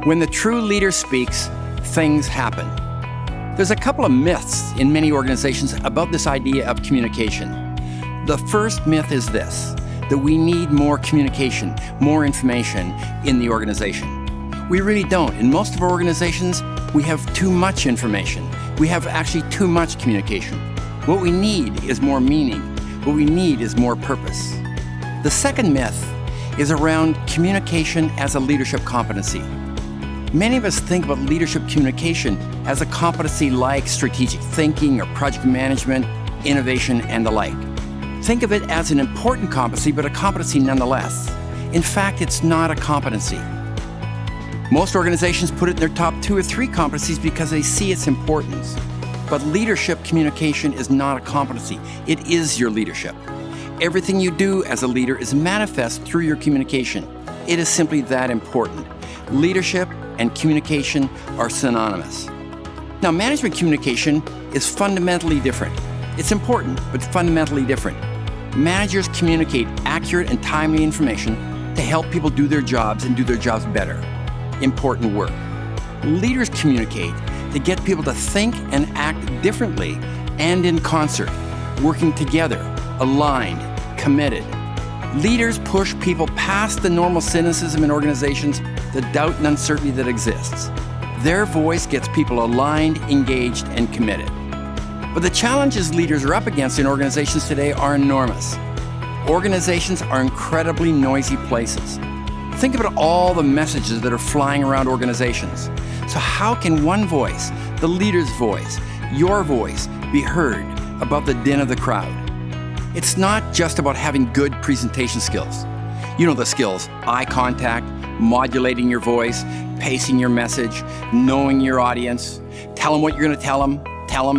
When the true leader speaks, things happen. There's a couple of myths in many organizations about this idea of communication. The first myth is this, that we need more communication, more information in the organization. We really don't. In most of our organizations, we have too much information. We have actually too much communication. What we need is more meaning. What we need is more purpose. The second myth is around communication as a leadership competency. Many of us think about leadership communication as a competency like strategic thinking or project management, innovation, and the like. Think of it as an important competency, but a competency nonetheless. In fact, it's not a competency. Most organizations put it in their top 2 or 3 competencies because they see its importance. But leadership communication is not a competency. It is your leadership. Everything you do as a leader is manifest through your communication. It is simply that important. Leadership and communication are synonymous. Now, management communication is fundamentally different. It's important, but fundamentally different. Managers communicate accurate and timely information to help people do their jobs and do their jobs better. Important work. Leaders communicate to get people to think and act differently and in concert, working together, aligned, committed. Leaders push people past the normal cynicism in organizations, the doubt and uncertainty that exists. Their voice gets people aligned, engaged, and committed. But the challenges leaders are up against in organizations today are enormous. Organizations are incredibly noisy places. Think about all the messages that are flying around organizations. So how can one voice, the leader's voice, your voice, be heard above the din of the crowd? It's not just about having good presentation skills. You know the skills: eye contact, modulating your voice, pacing your message, knowing your audience, tell them what you're going to tell them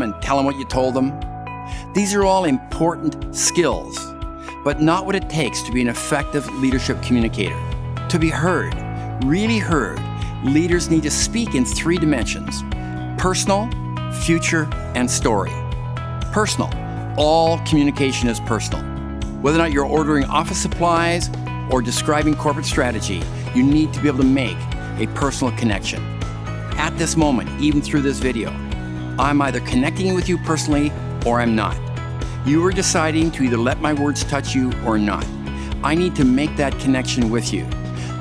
and tell them what you told them. These are all important skills, but not what it takes to be an effective leadership communicator. To be heard, really heard, leaders need to speak in 3 dimensions: personal, future, and story. Personal. All communication is personal. Whether or not you're ordering office supplies or describing corporate strategy, you need to be able to make a personal connection. At this moment, even through this video, I'm either connecting with you personally or I'm not. You are deciding to either let my words touch you or not. I need to make that connection with you.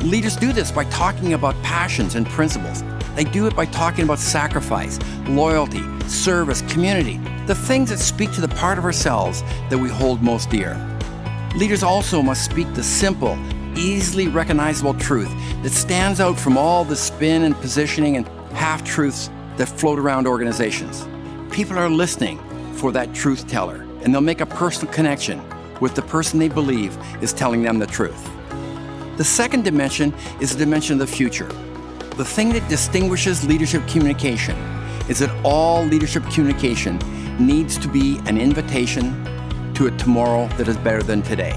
Leaders do this by talking about passions and principles. They do it by talking about sacrifice, loyalty, service, community, the things that speak to the part of ourselves that we hold most dear. Leaders also must speak the simple, easily recognizable truth that stands out from all the spin and positioning and half-truths that float around organizations. People are listening for that truth teller, and they'll make a personal connection with the person they believe is telling them the truth. The second dimension is the dimension of the future. The thing that distinguishes leadership communication is that all leadership communication needs to be an invitation to a tomorrow that is better than today.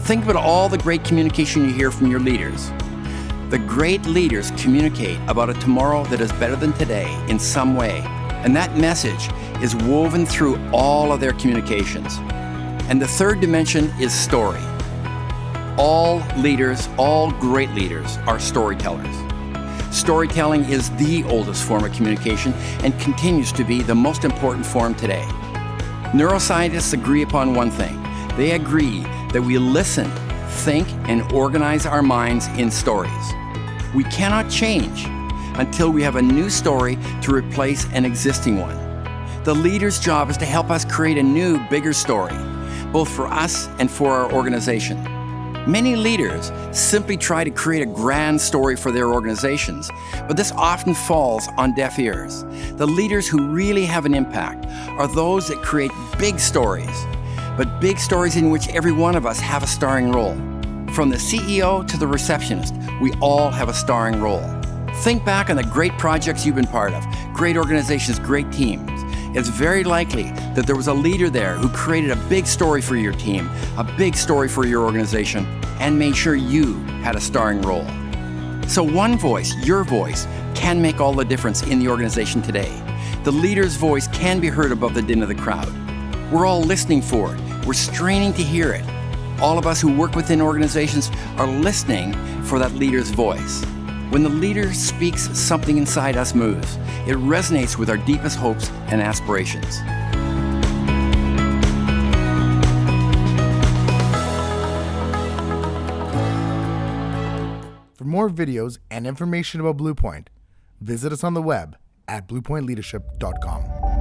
Think about all the great communication you hear from your leaders. The great leaders communicate about a tomorrow that is better than today in some way, and that message is woven through all of their communications. And the third dimension is story. All leaders, all great leaders, are storytellers. Storytelling is the oldest form of communication and continues to be the most important form today. Neuroscientists agree upon one thing. They agree that we listen, think, and organize our minds in stories. We cannot change until we have a new story to replace an existing one. The leader's job is to help us create a new, bigger story, both for us and for our organization. Many leaders simply try to create a grand story for their organizations, but this often falls on deaf ears. The leaders who really have an impact are those that create big stories, but big stories in which every one of us have a starring role. From the CEO to the receptionist, we all have a starring role. Think back on the great projects you've been part of, great organizations, great teams. It's very likely that there was a leader there who created a big story for your team, a big story for your organization, and made sure you had a starring role. So one voice, your voice, can make all the difference in the organization today. The leader's voice can be heard above the din of the crowd. We're all listening for it. We're straining to hear it. All of us who work within organizations are listening for that leader's voice. When the leader speaks, something inside us moves. It resonates with our deepest hopes and aspirations. For more videos and information about Bluepoint, visit us on the web at bluepointleadership.com.